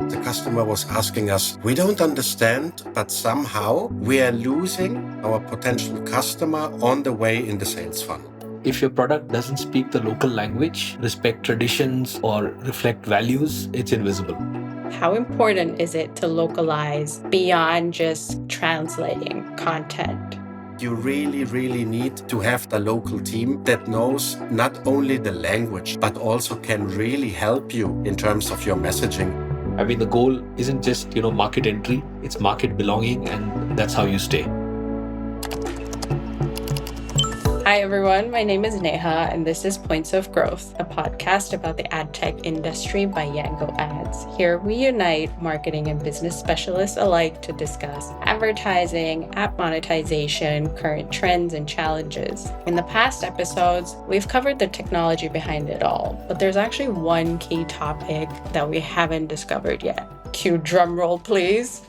The customer was asking us, we don't understand, but somehow we are losing our potential customer on the way in the sales funnel. If your product doesn't speak the local language, respect traditions, or reflect values, it's invisible. How important is it to localize beyond just translating content? You really need to have the local team that knows not only the language, but also can really help you in terms of your messaging. I mean, the goal isn't just, market entry, it's market belonging, and that's how you stay. Hi, everyone. My name is Neha, and this is Points of Growth, a podcast about the ad tech industry by Yango Ads. Here, we unite marketing and business specialists alike to discuss advertising, app monetization, current trends, and challenges. In the past episodes, we've covered the technology behind it all, but there's actually one key topic that we haven't discovered yet. Cue drum roll, please.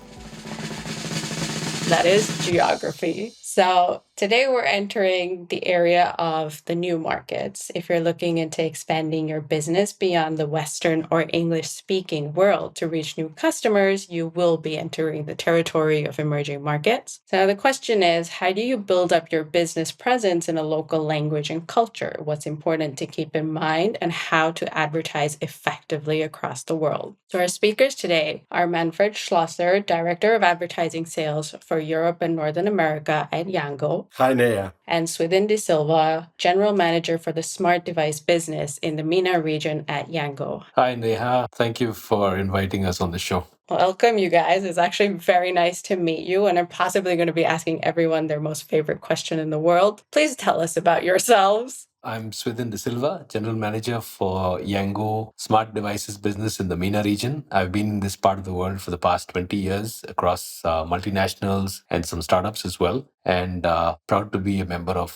That is geography. So today we're entering the area of the new markets. If you're looking into expanding your business beyond the Western or English-speaking world to reach new customers, you will be entering the territory of emerging markets. So the question is, how do you build up your business presence in a local language and culture? What's important to keep in mind and how to advertise effectively across the world? So our speakers today are Manfred Schlosser, Director of Advertising Sales for Europe and Northern America at Yango. Hi, Neha. And Swithin de Silva, General Manager for the Smart Device Business in the MENA region at Yango. Hi, Neha. Thank you for inviting us on the show. Welcome, you guys. It's actually very nice to meet you, and I'm possibly going to be asking everyone their most favorite question in the world. Please tell us about yourselves. I'm Swithin de Silva, General Manager for Yango Smart Devices Business in the MENA region. I've been in this part of the world for the past 20 years across multinationals and some startups as well. And proud to be a member of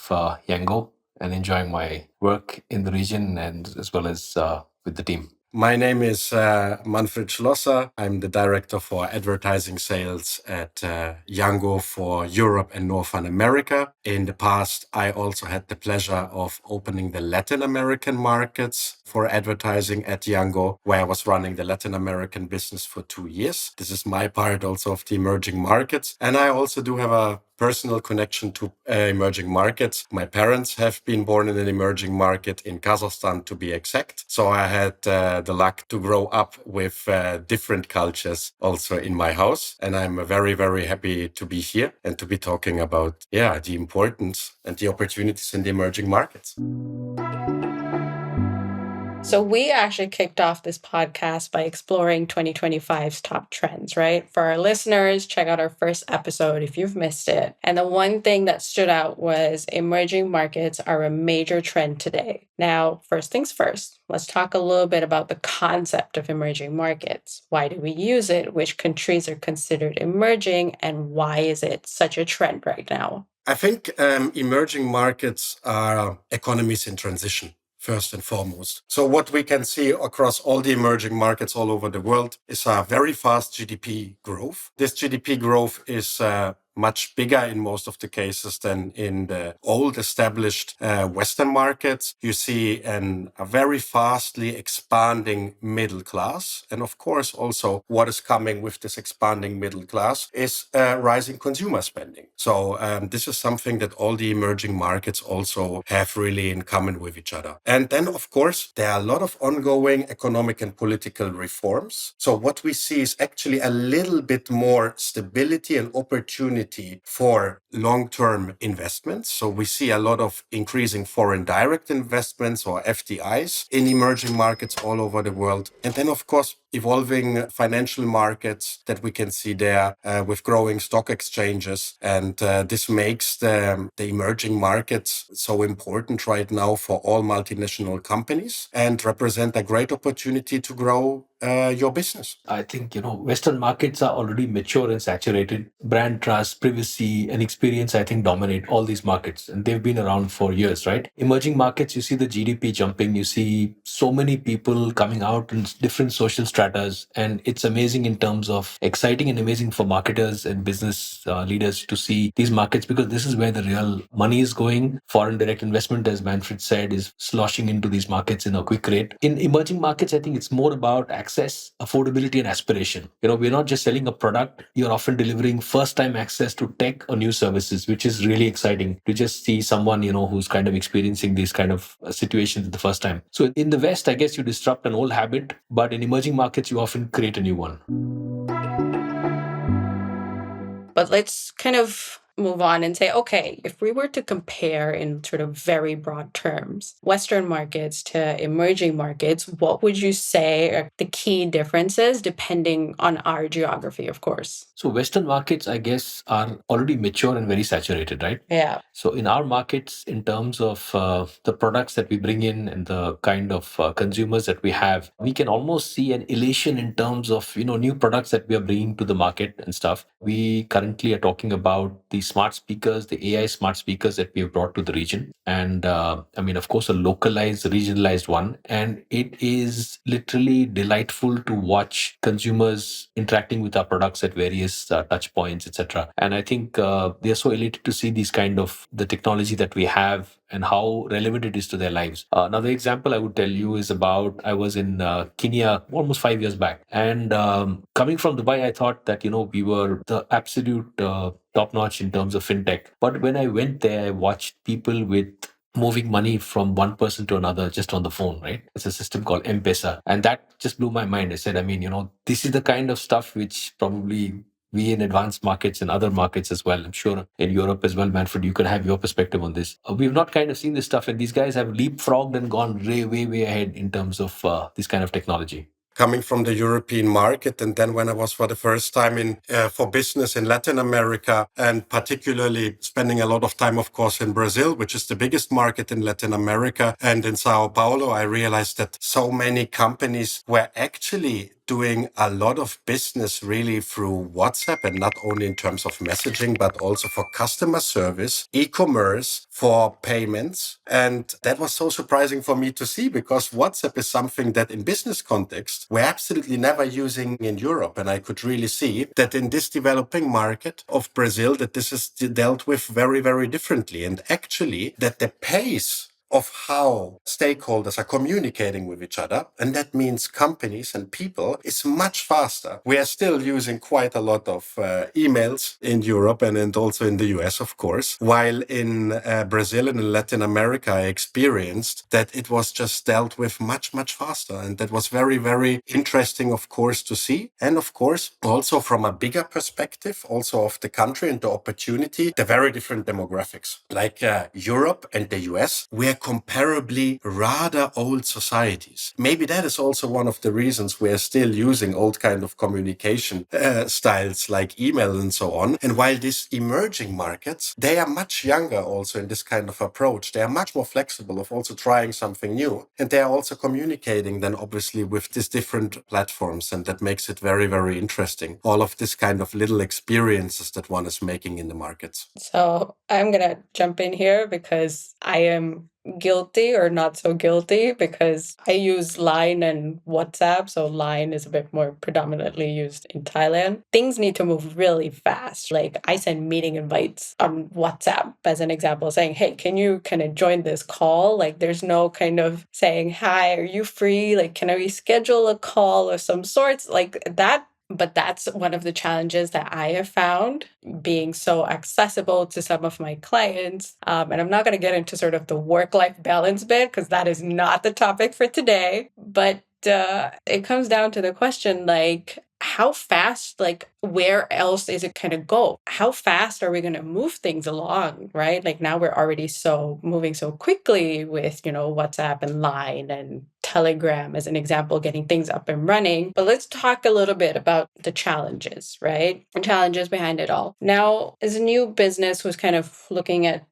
Yango and enjoying my work in the region and as well as with the team. My name is Manfred Schlosser. I'm the Director for Advertising Sales at Yango for Europe and Northern America. In the past, I also had the pleasure of opening the Latin American markets for advertising at Yango, where I was running the Latin American business for 2 years. This is my part also of the emerging markets. And I also do have a personal connection to emerging markets. My parents have been born in an emerging market in Kazakhstan, to be exact. So I had the luck to grow up with different cultures also in my house. And I'm very happy to be here and to be talking about, the importance and the opportunities in the emerging markets. So we actually kicked off this podcast by exploring 2025's top trends, right? For our listeners, check out our first episode if you've missed it. And the one thing that stood out was emerging markets are a major trend today. Now, first things first, let's talk a little bit about the concept of emerging markets. Why do we use it? Which countries are considered emerging? And why is it such a trend right now? I think emerging markets are economies in transition, first and foremost. So what we can see across all the emerging markets all over the world is a very fast GDP growth. This GDP growth is much bigger in most of the cases than in the old established Western markets. You see a very fastly expanding middle class. And of course, also what is coming with this expanding middle class is rising consumer spending. So this is something that all the emerging markets also have really in common with each other. And then, of course, there are a lot of ongoing economic and political reforms. So what we see is actually a little bit more stability and opportunity for long-term investments. So we see a lot of increasing foreign direct investments or FDIs in emerging markets all over the world. And then, of course, evolving financial markets that we can see there with growing stock exchanges. And this makes the emerging markets so important right now for all multinational companies and represent a great opportunity to grow your business. I think, Western markets are already mature and saturated. Brand trust, privacy, and experience, I think, dominate all these markets. And they've been around for years, right? Emerging markets, you see the GDP jumping. You see so many people coming out in different social stratas. And it's amazing in terms of exciting and amazing for marketers and business leaders to see these markets, because this is where the real money is going. Foreign direct investment, as Manfred said, is sloshing into these markets in a quick rate. In emerging markets, I think it's more about access, affordability, and aspiration. We're not just selling a product, you're often delivering first time access to tech or new services, which is really exciting to just see someone, who's kind of experiencing these kind of situations the first time. So in the West, I guess you disrupt an old habit, but in emerging markets, you often create a new one. But let's kind of move on and say, okay, if we were to compare in sort of very broad terms, Western markets to emerging markets, what would you say are the key differences depending on our geography, of course? So Western markets, I guess, are already mature and very saturated, right? Yeah. So in our markets, in terms of the products that we bring in and the kind of consumers that we have, we can almost see an elation in terms of new products that we are bringing to the market and stuff. We currently are talking about the smart speakers, the AI smart speakers that we have brought to the region, and I mean, of course, a localized, regionalized one, and it is literally delightful to watch consumers interacting with our products at various touch points, etc. And I think they are so elated to see these kind of the technology that we have and how relevant it is to their lives. Another example I would tell you is about I was in Kenya almost 5 years back, and coming from Dubai, I thought that we were the absolute top notch in terms of fintech. But when I went there, I watched people with moving money from one person to another just on the phone, right? It's a system called M-Pesa. And that just blew my mind. I said, I mean, this is the kind of stuff which probably we in advanced markets and other markets as well. I'm sure in Europe as well, Manfred, you can have your perspective on this. We've not kind of seen this stuff, and these guys have leapfrogged and gone way ahead in terms of this kind of technology. Coming from the European market, and then when I was for the first time in for business in Latin America, and particularly spending a lot of time, of course, in Brazil, which is the biggest market in Latin America, and in Sao Paulo, I realized that so many companies were actually doing a lot of business really through WhatsApp, and not only in terms of messaging, but also for customer service, e-commerce, for payments. And that was so surprising for me to see, because WhatsApp is something that in business context, we're absolutely never using in Europe. And I could really see that in this developing market of Brazil, that this is dealt with very differently. And actually that the pace of how stakeholders are communicating with each other, and that means companies and people, is much faster. We are still using quite a lot of emails in Europe and also in the US, of course, while in Brazil and in Latin America, I experienced that it was just dealt with much faster. And that was very interesting, of course, to see. And of course, also from a bigger perspective, also of the country and the opportunity, the very different demographics. Like Europe and the US, we are comparably rather old societies. Maybe that is also one of the reasons we are still using old kind of communication styles like email and so on. And while these emerging markets, they are much younger also in this kind of approach. They are much more flexible of also trying something new. And they are also communicating then obviously with these different platforms. And that makes it very interesting. All of this kind of little experiences that one is making in the markets. So I'm going to jump in here because I am guilty or not so guilty, because I use Line and WhatsApp. So Line is a bit more predominantly used in Thailand. Things need to move really fast. Like I send meeting invites on WhatsApp as an example, saying, hey, can you kind of join this call? Like there's no kind of saying, hi, are you free? Like, can we schedule a call of some sorts like that? But that's one of the challenges that I have found, being so accessible to some of my clients. And I'm not going to get into sort of the work-life balance bit, because that is not the topic for today. But it comes down to the question, like, how fast, like, where else is it going to go? How fast are we going to move things along, right? Like now we're already moving so quickly with, WhatsApp and Line and Telegram as an example, getting things up and running. But let's talk a little bit about the challenges, right? The challenges behind it all. Now, as a new business who's kind of looking at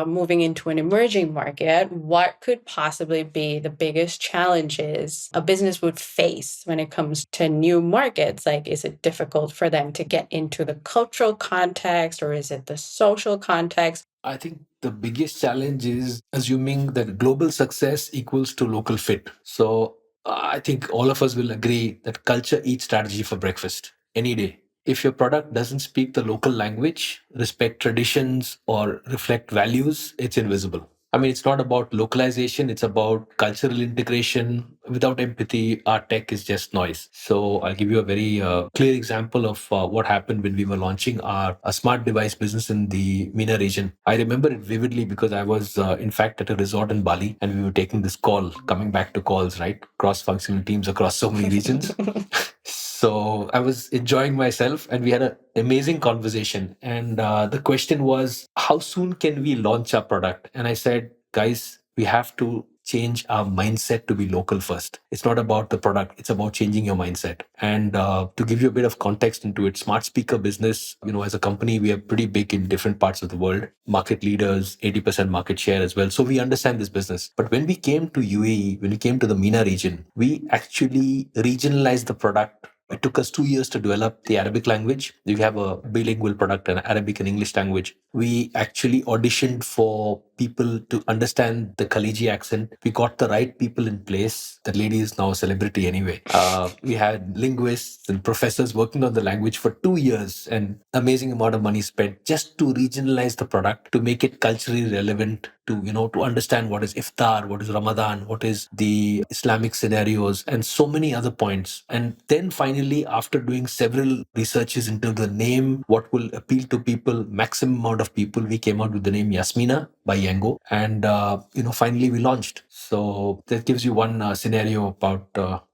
moving into an emerging market, what could possibly be the biggest challenges a business would face when it comes to new markets? Like, is it difficult for them to get into the cultural context, or is it the social context? I think the biggest challenge is assuming that global success equals to local fit. So I think all of us will agree that culture eats strategy for breakfast any day. If your product doesn't speak the local language, respect traditions, or reflect values, it's invisible. I mean, it's not about localization, it's about cultural integration. Without empathy, our tech is just noise. So, I'll give you a very clear example of what happened when we were launching our a smart device business in the MENA region. I remember it vividly because I was, in fact, at a resort in Bali and we were taking this call, coming back to calls, right? Cross functional teams across so many regions. So I was enjoying myself, and we had an amazing conversation. And the question was, how soon can we launch our product? And I said, guys, we have to change our mindset to be local first. It's not about the product; it's about changing your mindset. And to give you a bit of context into it, smart speaker business, as a company, we are pretty big in different parts of the world, market leaders, 80% market share as well. So we understand this business. But when we came to UAE, when we came to the MENA region, we actually regionalized the product. It took us 2 years to develop the Arabic language. We have a bilingual product, an Arabic and English language. We actually auditioned for people to understand the Khaliji accent. We got the right people in place. That lady is now a celebrity anyway. We had linguists and professors working on the language for 2 years, and amazing amount of money spent just to regionalize the product to make it culturally relevant, to understand what is iftar, what is Ramadan, what is the Islamic scenarios, and so many other points. And then finally, after doing several researches into the name, what will appeal to people, maximum amount of people, we came out with the name Yasmina by Yango, and finally we launched. So that gives you one scenario about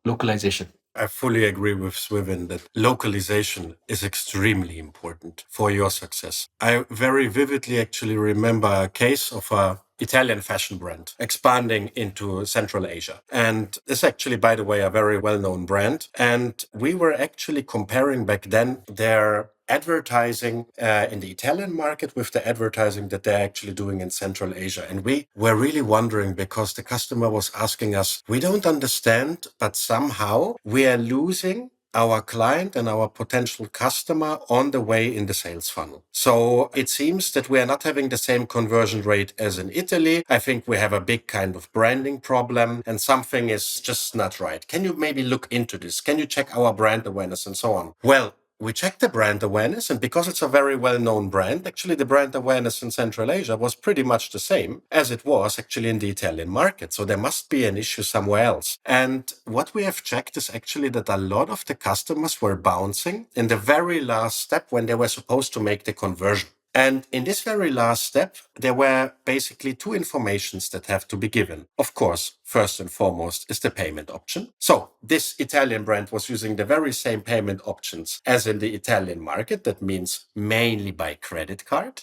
localization. I fully agree with Swithin that localization is extremely important for your success. I very vividly actually remember a case of a Italian fashion brand expanding into Central Asia. And it's actually, by the way, a very well-known brand. And we were actually comparing back then their advertising in the Italian market with the advertising that they're actually doing in Central Asia. And we were really wondering because the customer was asking us, we don't understand, but somehow we are losing our client and our potential customer on the way in the sales funnel. So it seems that we are not having the same conversion rate as in Italy. I think we have a big kind of branding problem and something is just not right. Can you maybe look into this? Can you check our brand awareness and so on? Well, we checked the brand awareness, and because it's a very well-known brand, actually the brand awareness in Central Asia was pretty much the same as it was actually in the Italian market. So there must be an issue somewhere else. And what we have checked is actually that a lot of the customers were bouncing in the very last step when they were supposed to make the conversion. And in this very last step, there were basically two informations that have to be given. Of course, first and foremost is the payment option. So this Italian brand was using the very same payment options as in the Italian market. That means mainly by credit card.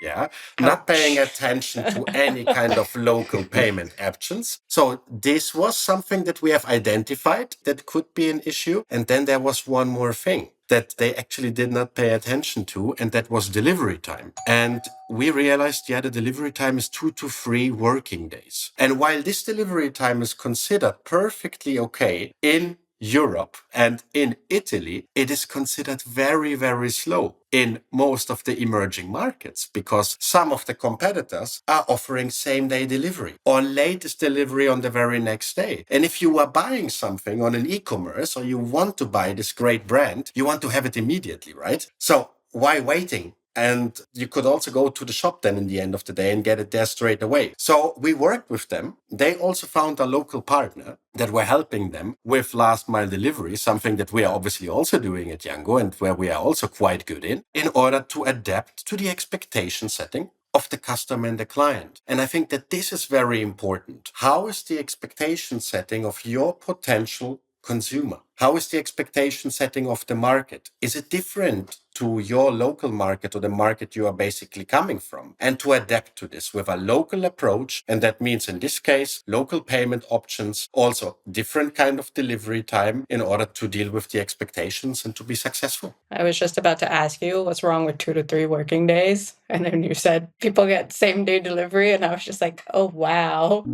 Yeah, not paying attention to any kind of local payment options. So this was something that we have identified that could be an issue. And then there was one more thing that they actually did not pay attention to, and that was delivery time. And we realized, yeah, the delivery time is 2 to 3 working days. And while this delivery time is considered perfectly okay in Europe and in Italy, it is considered very, very slow in most of the emerging markets because some of the competitors are offering same day delivery or latest delivery on the very next day. And if you are buying something on an e-commerce or you want to buy this great brand, you want to have it immediately, right? So why waiting? And you could also go to the shop then in the end of the day and get it there straight away. So we worked with them. They also found a local partner that were helping them with last mile delivery, something that we are obviously also doing at Yango and where we are also quite good in order to adapt to the expectation setting of the customer and the client. And I think that this is very important. How is the expectation setting of your potential consumer? How is the expectation setting of the market? Is it different to your local market or the market you are basically coming from? And to adapt to this with a local approach. And that means in this case, local payment options, also different kind of delivery time in order to deal with the expectations and to be successful. I was just about to ask you what's wrong with 2 to 3 working days. And then you said people get same day delivery. And I was just like, oh, wow.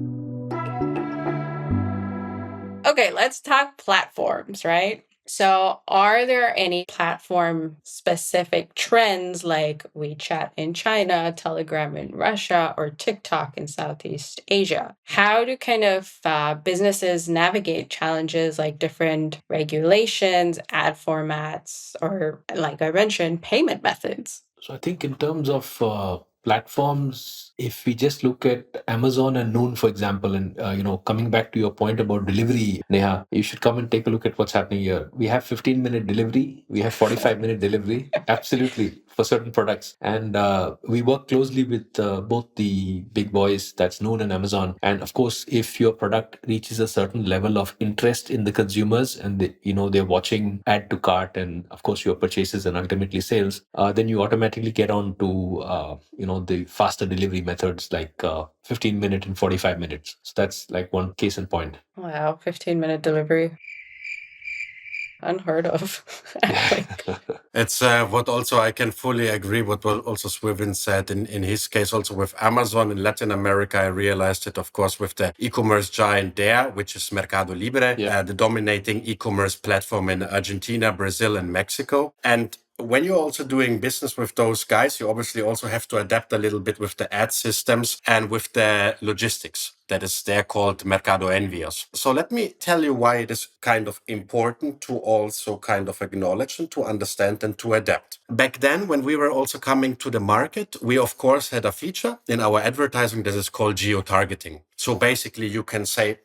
Okay, let's talk platforms, right? So, are there any platform specific trends like WeChat in China, Telegram in Russia, or TikTok in Southeast Asia? How do kind of businesses navigate challenges like different regulations, ad formats, or like I mentioned, payment methods? So I think in terms of platforms, if we just look at Amazon and Noon, for example, and coming back to your point about delivery, Neha, you should come and take a look at what's happening here. We have 15-minute delivery, we have 45-minute delivery, absolutely, for certain products. And we work closely with both the big boys, that's Noon and Amazon. And of course, if your product reaches a certain level of interest in the consumers, and they're watching add to cart, and of course your purchases and ultimately sales, then you automatically get on to the faster delivery methods like 15-minute and 45 minutes. So that's like one case in point. Wow, 15-minute delivery. Unheard of, I think. It's what also I can fully agree with what also Swithin said in his case, also with Amazon in Latin America. I realized it, of course, with the e-commerce giant there, which is Mercado Libre, Yeah. the dominating e-commerce platform in Argentina, Brazil, and Mexico. And when you're also doing business with those guys, you obviously also have to adapt a little bit with the ad systems and with the logistics. That is, they're called Mercado Envios. So let me tell you why it is kind of important to also kind of acknowledge and to understand and to adapt. Back then, when we were also coming to the market, we of course had a feature in our advertising that is called geo-targeting. So basically you can say,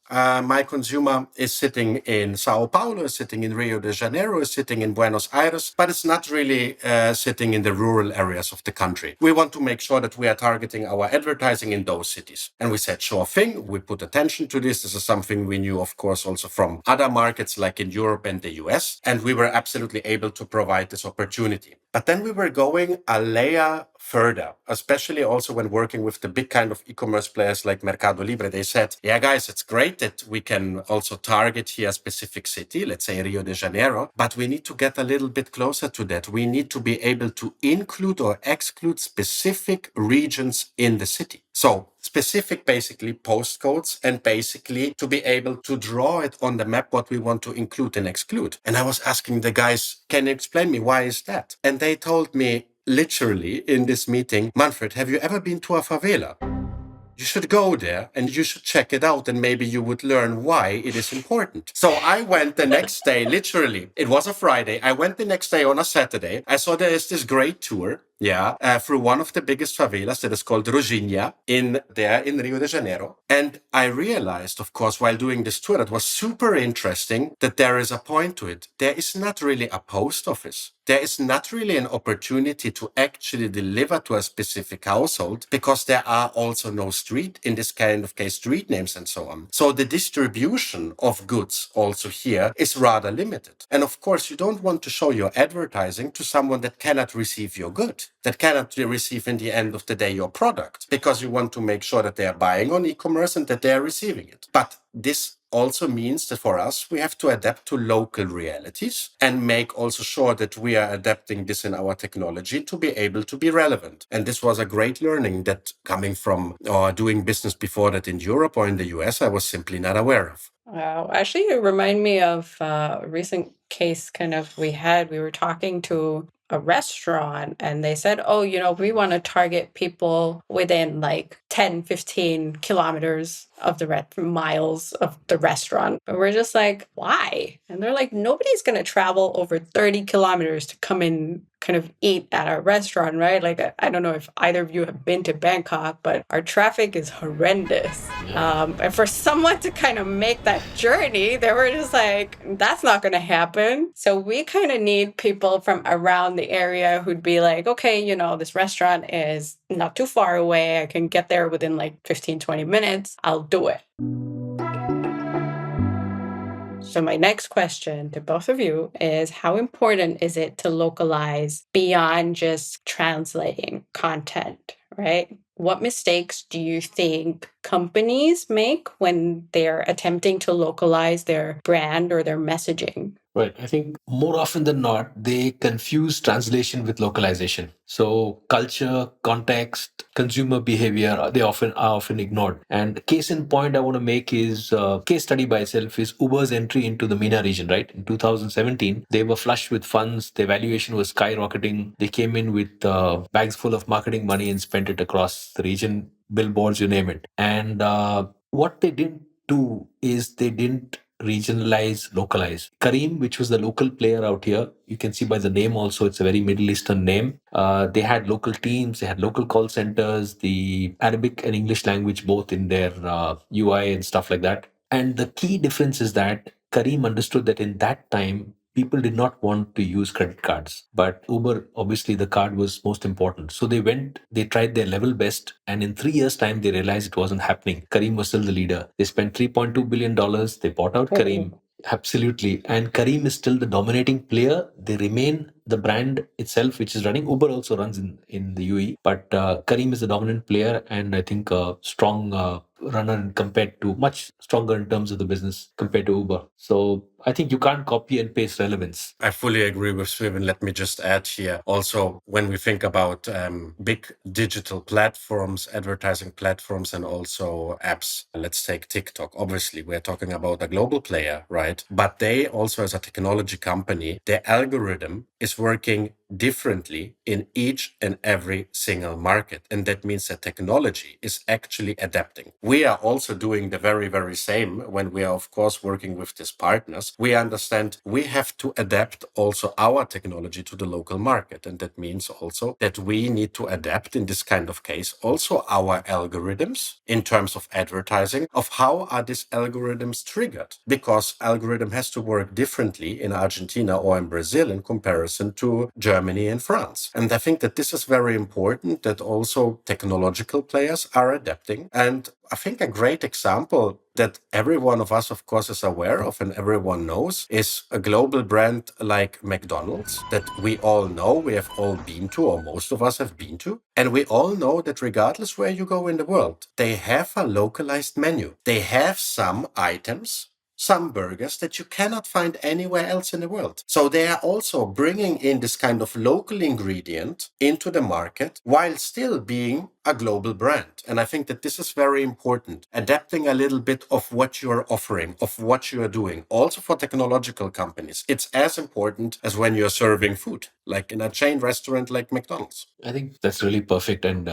my consumer is sitting in Sao Paulo, is sitting in Rio de Janeiro, is sitting in Buenos Aires, but it's not really sitting in the rural areas of the country. We want to make sure that we are targeting our advertising in those cities. And we said, sure thing, we put attention to this. This is something we knew, of course, also from other markets like in Europe and the US. And we were absolutely able to provide this opportunity. But then we were going a layer further, especially also when working with the big kind of e-commerce players like Mercado Libre. They said, yeah, guys, it's great that we can also target here a specific city, let's say Rio de Janeiro, but we need to get a little bit closer to that. We need to be able to include or exclude specific regions in the city. So specific, basically, postcodes, and basically to be able to draw it on the map what we want to include and exclude. And I was asking the guys, can you explain me why is that? And they told me, literally in this meeting, Manfred, have you ever been to a favela? You should go there and you should check it out, and maybe you would learn why it is important. So I went the next day, literally, it was a Friday. I went the next day on a Saturday. I saw there is this great tour. Through one of the biggest favelas that is called Roginha in Rio de Janeiro. And I realized, of course, while doing this tour, it was super interesting that there is a point to it. There is not really a post office. There is not really an opportunity to actually deliver to a specific household because there are also no street names and so on. So the distribution of goods also here is rather limited. And of course, you don't want to show your advertising to someone that cannot receive your good, that cannot receive in the end of the day your product, because you want to make sure that they are buying on e-commerce and that they are receiving it. But this also means that for us, we have to adapt to local realities and make also sure that we are adapting this in our technology to be able to be relevant. And this was a great learning that coming from doing business before that in Europe or in the US, I was simply not aware of. Wow. Actually, you remind me of a recent case we were talking to a restaurant and they said, oh, we want to target people within like 10, 15 kilometers of the miles of the restaurant. But we're just like, why? And they're like, nobody's going to travel over 30 kilometers to come in kind of eat at our restaurant, right? Like, I don't know if either of you have been to Bangkok, but our traffic is horrendous. And for someone to kind of make that journey, they were just like, that's not going to happen. So we kind of need people from around the area who'd be like, okay, this restaurant is not too far away. I can get there within like 15, 20 minutes. I'll do it. So my next question to both of you is, how important is it to localize beyond just translating content, right? What mistakes do you think companies make when they're attempting to localize their brand or their messaging? Right. I think more often than not, they confuse translation with localization. So culture, context, consumer behavior, they often ignored. And case in point I want to make is case study by itself is Uber's entry into the MENA region, right? In 2017, they were flushed with funds. Their valuation was skyrocketing. They came in with bags full of marketing money and spent it across the region, billboards, you name it. And what they didn't do is they didn't regionalize, localize. Kareem, which was the local player out here, you can see by the name also, it's a very Middle Eastern name. They had local teams, they had local call centers, the Arabic and English language both in their UI and stuff like that. And the key difference is that Kareem understood that in that time, people did not want to use credit cards. But Uber, obviously, the card was most important. So they tried their level best. And in 3 years' time, they realized it wasn't happening. Kareem was still the leader. They spent $3.2 billion. They bought out Kareem. Absolutely. And Kareem is still the dominating player. They remain the brand itself, which is running. Uber also runs in the UAE, but Kareem is the dominant player, and I think a strong runner compared to much stronger in terms of the business compared to Uber. So I think you can't copy and paste relevance. I fully agree with Swithin. Let me just add here. Also, when we think about big digital platforms, advertising platforms, and also apps, let's take TikTok. Obviously, we're talking about a global player, right? But they also, as a technology company, their algorithm is working differently in each and every single market. And that means that technology is actually adapting. We are also doing the very, very same when we are, of course, working with these partners. We understand we have to adapt also our technology to the local market. And that means also that we need to adapt in this kind of case also our algorithms in terms of advertising of how are these algorithms triggered, because algorithm has to work differently in Argentina or in Brazil in comparison to Germany and France. And I think that this is very important, that also technological players are adapting. And I think a great example that every one of us, of course, is aware of and everyone knows is a global brand like McDonald's that we all know, we have all been to, or most of us have been to. And we all know that regardless where you go in the world, they have a localized menu. They have some items, some burgers that you cannot find anywhere else in the world. So they are also bringing in this kind of local ingredient into the market while still being a global brand. And I think that this is very important. Adapting a little bit of what you're offering, of what you're doing, also for technological companies. It's as important as when you're serving food, like in a chain restaurant like McDonald's. I think that's really perfect. And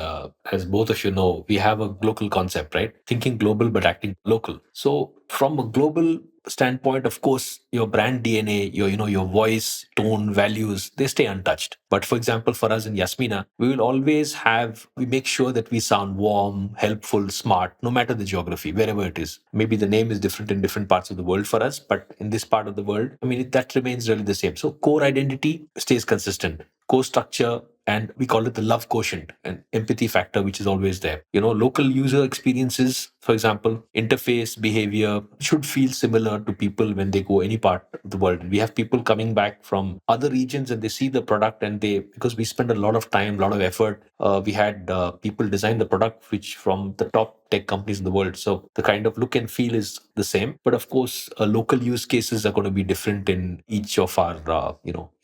as both of you know, we have a local concept, right? Thinking global but acting local. So from a global standpoint, of course, your brand DNA, your voice, tone, values, they stay untouched. But for example, for us in Yasmina, we make sure that we sound warm, helpful, smart, no matter the geography, wherever it is. Maybe the name is different in different parts of the world for us, but in this part of the world, that remains really the same. So core identity stays consistent. Core structure, and we call it the love quotient and empathy factor, which is always there. Local user experiences, for example, interface behavior should feel similar to people when they go any part of the world. We have people coming back from other regions and they see the product, and because we spend a lot of time, a lot of effort, we had people design the product which from the top tech companies in the world. So the kind of look and feel is the same, but of course, local use cases are going to be different in each of our,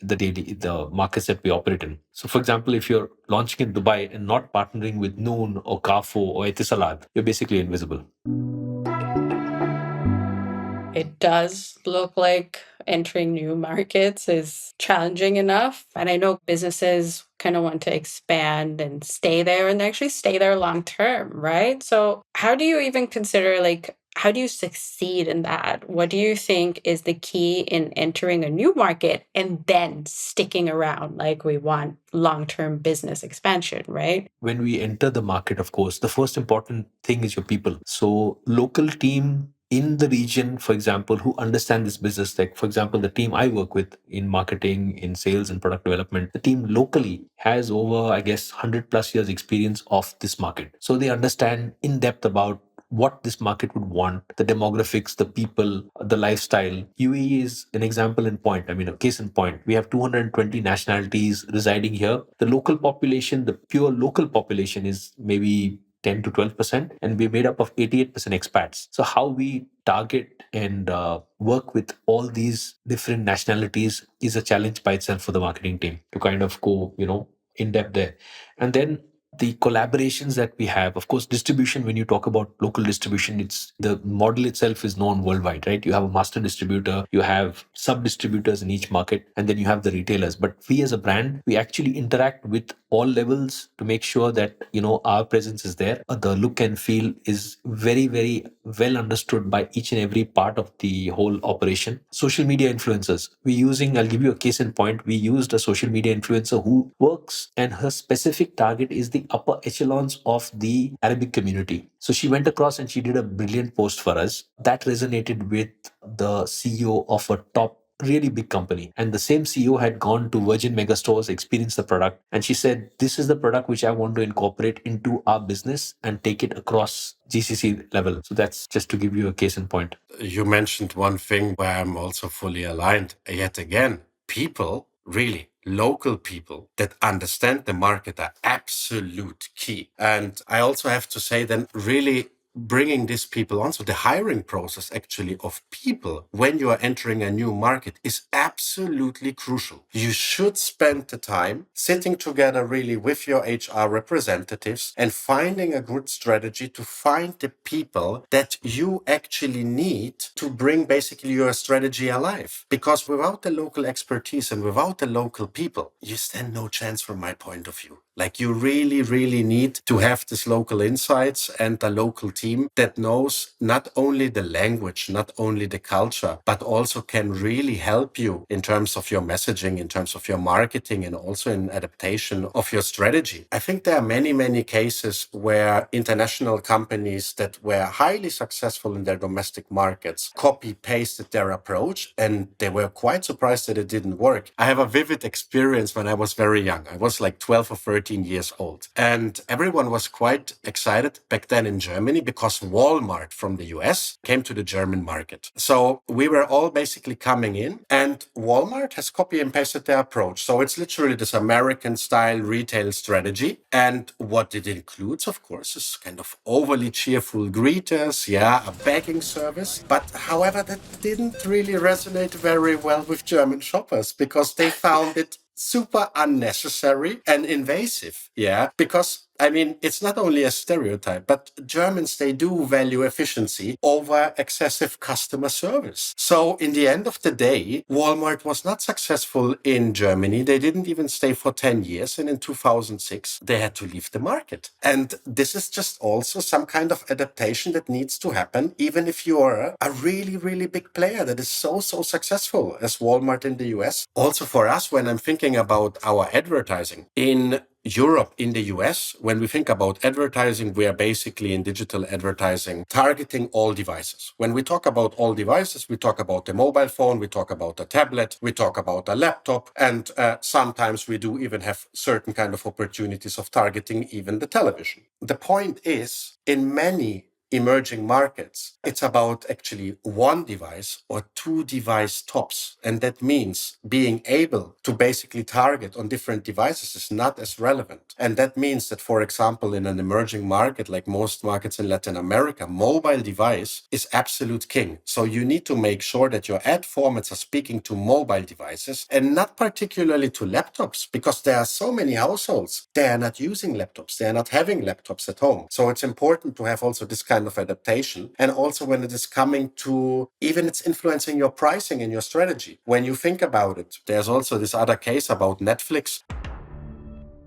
the markets that we operate in. So, for example, if you're launching in Dubai and not partnering with Noon or Carrefour or Etisalat, you're basically invisible. It does look like entering new markets is challenging enough. And I know businesses kind of want to expand and stay there and actually stay there long term, right? So, how do you even consider, like, how do you succeed in that? What do you think is the key in entering a new market and then sticking around? Like, we want long term business expansion, right? When we enter the market, of course, the first important thing is your people. So, local team in the region, for example, who understand this business, like, for example, the team I work with in marketing, in sales and product development, the team locally has over, I guess, 100 plus years experience of this market. So they understand in depth about what this market would want, the demographics, the people, the lifestyle. UAE is an example in point. A case in point. We have 220 nationalities residing here. The local population, the pure local population is maybe 10 to 12%, and we're made up of 88% expats. So how we target and work with all these different nationalities is a challenge by itself for the marketing team to kind of go, in depth there. And then the collaborations that we have. Of course, distribution, when you talk about local distribution, it's the model itself is known worldwide, right? You have a master distributor, you have sub distributors in each market, and then you have the retailers. But we as a brand, we actually interact with all levels to make sure that our presence is there. The look and feel is very, very well understood by each and every part of the whole operation. Social media influencers, we using, I'll give you a case in point. We used a social media influencer who works, and her specific target is the upper echelons of the Arabic community. So she went across and she did a brilliant post for us that resonated with the CEO of a top really big company. And the same CEO had gone to Virgin Megastores, experienced the product, and she said, "This is the product which I want to incorporate into our business and take it across GCC level." So that's just to give you a case in point. You mentioned one thing where I'm also fully aligned. Yet again, people, really, local people that understand the market are absolute key. And I also have to say then really bringing these people on. So the hiring process actually of people when you are entering a new market is absolutely crucial. You should spend the time sitting together really with your HR representatives and finding a good strategy to find the people that you actually need to bring basically your strategy alive. Because without the local expertise and without the local people, you stand no chance from my point of view. Like you really, really need to have this local insights and a local team that knows not only the language, not only the culture, but also can really help you in terms of your messaging, in terms of your marketing, and also in adaptation of your strategy. I think there are many, many cases where international companies that were highly successful in their domestic markets copy pasted their approach, and they were quite surprised that it didn't work. I have a vivid experience when I was very young. I was like 12 or 13 years old. And everyone was quite excited back then in Germany because Walmart from the US came to the German market. So we were all basically coming in, and Walmart has copy and pasted their approach. So it's literally this American style retail strategy. And what it includes, of course, is kind of overly cheerful greeters, a begging service. But however, that didn't really resonate very well with German shoppers because they found it super unnecessary and invasive. Because I mean, it's not only a stereotype, but Germans, they do value efficiency over excessive customer service. So in the end of the day, Walmart was not successful in Germany. They didn't even stay for 10 years. And in 2006, they had to leave the market. And this is just also some kind of adaptation that needs to happen, even if you're a really, really big player that is so, so successful as Walmart in the US. Also for us, when I'm thinking about our advertising in Europe, in the US, when we think about advertising, we are basically in digital advertising targeting all devices. When we talk about all devices, we talk about the mobile phone, we talk about a tablet, we talk about a laptop, and sometimes we do even have certain kind of opportunities of targeting even the television. The point is, in many emerging markets, it's about actually one device or two device tops. And that means being able to basically target on different devices is not as relevant. And that means that, for example, in an emerging market, like most markets in Latin America, mobile device is absolute king. So you need to make sure that your ad formats are speaking to mobile devices and not particularly to laptops, because there are so many households, they are not using laptops, they are not having laptops at home. So it's important to have also this kind of adaptation. And also when it is coming to even it's influencing your pricing and your strategy. When you think about it, there's also this other case about Netflix.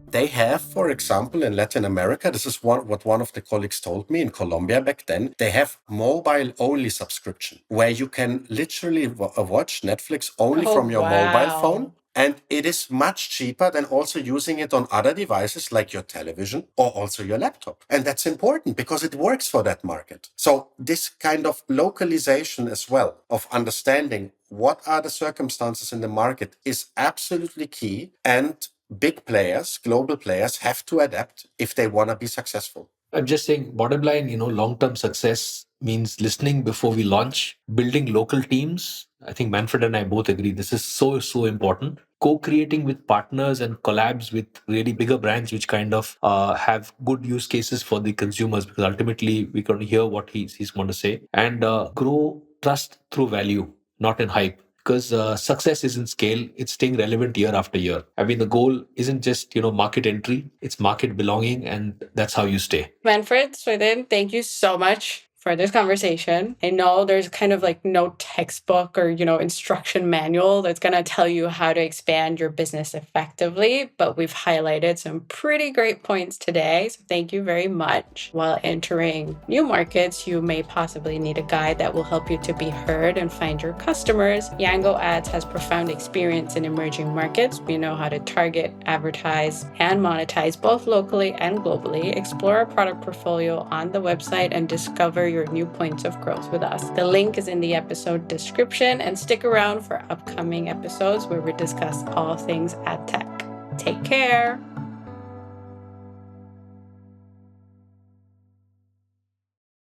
They have, for example, in Latin America, this is what one of the colleagues told me in Colombia back then, they have mobile-only subscription, where you can literally watch Netflix only from your mobile phone. And it is much cheaper than also using it on other devices like your television or also your laptop. And that's important because it works for that market. So this kind of localization as well of understanding what are the circumstances in the market is absolutely key. And big players, global players have to adapt if they want to be successful. I'm just saying, bottom line, long-term success means listening before we launch, building local teams. I think Manfred and I both agree this is so, so important. Co-creating with partners and collabs with really bigger brands, which kind of have good use cases for the consumers, because ultimately we're going to hear what he's going to say, and grow trust through value, not in hype. because success isn't scale, it's staying relevant year after year. I mean, the goal isn't just, market entry, it's market belonging, and that's how you stay. Manfred, Swithin, thank you so much for this conversation. I know there's kind of like no textbook or, instruction manual that's going to tell you how to expand your business effectively, but we've highlighted some pretty great points today. So thank you very much. While entering new markets, you may possibly need a guide that will help you to be heard and find your customers. Yango Ads has profound experience in emerging markets. We know how to target, advertise, and monetize both locally and globally. Explore our product portfolio on the website and discover your new points of growth with us. The link is in the episode description, and stick around for upcoming episodes where we discuss all things ad tech. Take care.